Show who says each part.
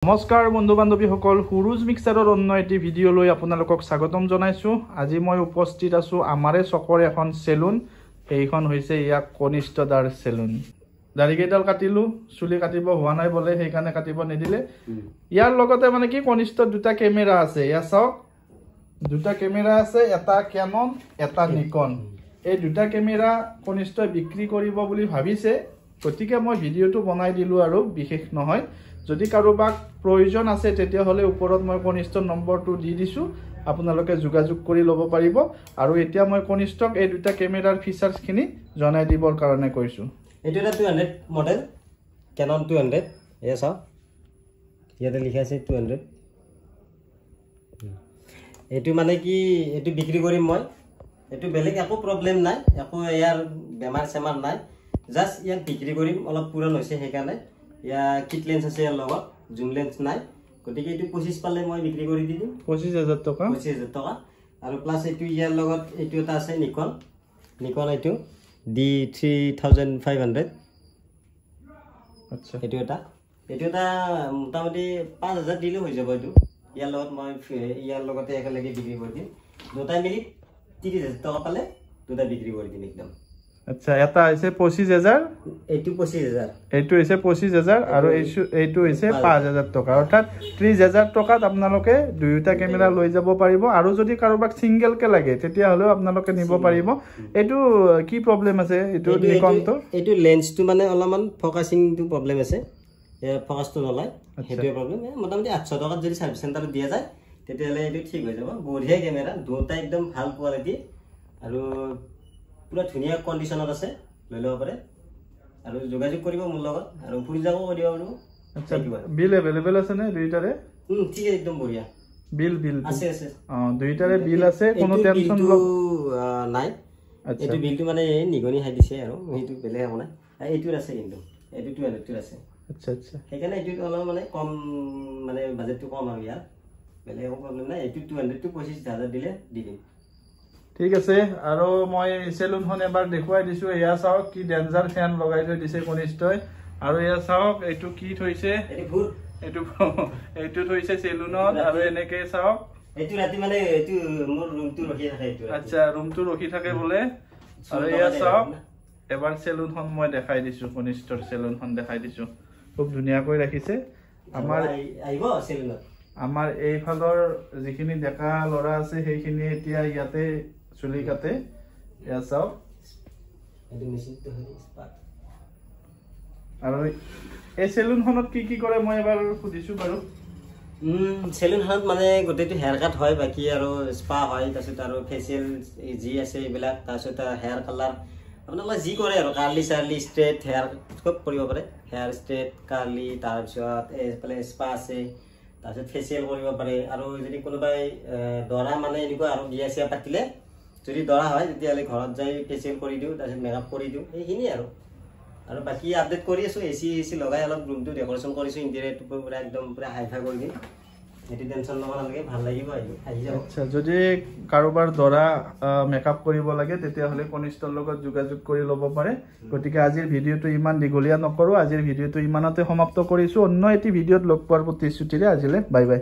Speaker 1: নমস্কাৰ বন্ধু বান্ধৱীসকল, সুৰুজ মিক্সাৰৰ অন্য এটি ভিডিঅ' লৈ আপোনালোকক স্বাগতম জনাইছোঁ। আজি মই উপস্থিত আছোঁ আমাৰে চকৰ এখন চেলুন। এইখন হৈছে ইয়াক কনিষ্ঠ দাৰ চেলুন। দাড়িকেইডাল কাটিলোঁ, চুলি কাটিব হোৱা নাই বোলে, সেইকাৰণে কাটিব নিদিলে। ইয়াৰ লগতে মানে কি কনিষ্ঠ দুটা কেমেৰা আছে। এয়া চাওক, দুটা কেমেৰা আছে, এটা কেনন এটা নিকন। এই দুটা কেমেৰা কনিষ্ঠই বিক্ৰী কৰিব বুলি ভাবিছে, গতিকে মই ভিডিঅ'টো বনাই দিলোঁ আৰু বিশেষ নহয়। যদি কাৰোবাক প্ৰয়োজন আছে তেতিয়াহ'লে ওপৰত মই কনিষ্ঠৰ নম্বৰটো দি দিছোঁ, আপোনালোকে যোগাযোগ কৰি ল'ব পাৰিব। আৰু এতিয়া মই কনিষ্ঠক এই দুটা কেমেৰাৰ ফিচাৰ্ছখিনি জনাই দিবৰ কাৰণে কৈছোঁ।
Speaker 2: এইটো এটা 200 মডেল, কেনন 200। এয়া চাওক, ইয়াতে লিখা আছে 200। এইটো মানে কি, এইটো বিক্ৰী কৰিম মই। এইটো বেলেগ একো প্ৰব্লেম নাই, একো ইয়াৰ বেমাৰ চেমাৰ নাই, জাষ্ট ইয়াক বিক্ৰী কৰিম। অলপ পুৰণ হৈছে সেইকাৰণে। ইয়াৰ কিট লেন্স আছে, ইয়াৰ লগত জুম লেন্স নাই, গতিকে এইটো 25 পালে মই বিক্ৰী কৰি দি দিম।
Speaker 1: 25,000 টকা।
Speaker 2: 25,000 টকা। আৰু প্লাছ এইটো ইয়াৰ লগত এইটো এটা আছে নিকন, এইটো D3500।
Speaker 1: আচ্ছা,
Speaker 2: এইটো এটা মোটামুটি 5,000 দিলেও হৈ যাব। এইটো ইয়াৰ লগত মই ইয়াৰ লগতে একেলগে বিক্ৰী কৰি দিম। দুটাই মিলি 30,000 টকা পালে দুটা বিক্ৰী কৰি দিম একদম।
Speaker 1: আচ্ছা, এটা হৈছে 25,000,
Speaker 2: এইটো 25,000,
Speaker 1: এইটো হৈছে 25,000 আৰু এইটো হৈছে 5,000 টকা। অৰ্থাৎ 30,000 টকাত আপোনালোকে দুয়োটা কেমেৰা লৈ যাব পাৰিব। আৰু যদি কাৰোবাক ছিংগেলকে লাগে তেতিয়াহ'লেও আপোনালোকে নিব পাৰিব। এইটো কি প্ৰব্লেম আছে? এইটো নিকনটো
Speaker 2: এইটো লেন্সটো মানে অলপমান ফকাচিংটো প্ৰব্লেম আছে, ফকাচটো নলয়, সেইটোৱে প্ৰব্লেম। মোটামুটি 800 টকাত যদি চাৰ্ভিচ চেণ্টাৰত দিয়া যায় তেতিয়াহ'লে এইটো ঠিক হৈ যাব। বঢ়িয়া কেমেৰা, দুটা একদম ভাল কোৱালিটি আৰু পুৰা ধুনীয়া কণ্ডিশ্যনত আছে, লৈ ল'ব পাৰে। আৰু যোগাযোগ কৰিব মোৰ লগত, আৰু ফুৰি যাবও কৰিব পাৰিব।
Speaker 1: আচ্ছা, বিল এভেইলেবল আছে নে দুইটাৰে?
Speaker 2: ঠিক আছে, একদম বঢ়িয়া
Speaker 1: বিল আছে। দুইটাৰে বিল আছে, কোনো টেনচন
Speaker 2: নাই। এইটো বিলটো মানে নিগনি খাই দিছে আৰু সেইটো বেলেগ একো নাই। এইটোৰ আছে, কিন্তু এইটো 200টোৰ আছে। আচ্ছা আচ্ছা, সেইকাৰণে এইটোত অলপ মানে কম, মানে বাজেটটো কম আৰু ইয়াৰ বেলেগ একো প্ৰব্লেম নাই। এইটো 200টো 25,000 দিলে দি দিম।
Speaker 1: ঠিক আছে। আৰু মই চেলুনখন এবাৰ দেখুৱাই দিছোঁ। এয়া চাওক, কি ডেঞ্জাৰ ফেন লগাই থৈ দিছে কনিষ্ঠই। আৰু এয়া চাওক, এইটো কি থৈছে, এইটো থৈছে চেলুনত। আৰু এনেকে চাওক,
Speaker 2: এইটো ৰাতি মানে এইটো মোৰ ৰুমটো ৰখি থাকে।
Speaker 1: আচ্ছা, ৰুমটো ৰখি থাকে বোলে। আৰু এয়া চাওক, এবাৰ চেলুনখন মই দেখাই দিছোঁ, কনিষ্ঠৰ চেলুনখন দেখাই দিছোঁ। খুব ধুনীয়াকৈ ৰাখিছে। আমাৰ এইফালৰ যিখিনি ডেকা ল'ৰা আছে সেইখিনি এতিয়া ইয়াতে চুলি কাটে। এয়া চাওক, আৰু এই চেলুনখনত কি কি কৰে মই এবাৰ সুধিছোঁ বাৰু।
Speaker 2: চেলুনখনত মানে গোটেইটো হেয়াৰ কাট হয়, বাকী আৰু স্পা হয়, তাৰপিছত আৰু ফেচিয়েল যি আছে এইবিলাক, তাৰপিছত হেয়াৰ কালাৰ আপোনালোকে যি কৰে আৰু কাৰ্লি চাৰ্লি ষ্ট্ৰেট হেয়াৰ চব কৰিব পাৰে। হেয়াৰ ষ্ট্ৰেট, কাৰ্লি, তাৰপিছত এইফালে স্পা আছে, তাৰপিছত ফেচিয়েল কৰিব পাৰে। আৰু যদি কোনোবাই দৰা মানে এনেকুৱা আৰু বিয়া চিয়া পাতিলে, যদি দৰা হয় তেতিয়াহ'লে ঘৰত যাই ফেচিয়েল কৰি দিওঁ, তাৰপিছত মেকআপ কৰি দিওঁ, সেইখিনিয়ে আৰু বাকী আপডেট কৰি আছোঁ। এচি লগাই অলপ ৰুমটো ডেক'ৰেশ্যন কৰিছোঁ, ইণ্টেৰিয়ৰটো পুৰা একদম পুৰা হাইফাই কৰি দিম। সেইটো টেনশ্যন ল'ব নালাগে, ভাল লাগিব, আহি যাব।
Speaker 1: আচ্ছা, যদি কাৰোবাৰ দৰা মেকআপ কৰিব লাগে তেতিয়াহ'লে কনিষ্ঠৰ লগত যোগাযোগ কৰি ল'ব পাৰে। গতিকে আজিৰ ভিডিঅ'টো ইমান দীঘলীয়া নকৰোঁ, আজিৰ ভিডিঅ'টো ইমানতে সমাপ্ত কৰিছোঁ। অন্য এটি ভিডিঅ'ত লগ পোৱাৰ প্ৰতিশ্ৰুতিৰে আজিলৈ বাই বাই।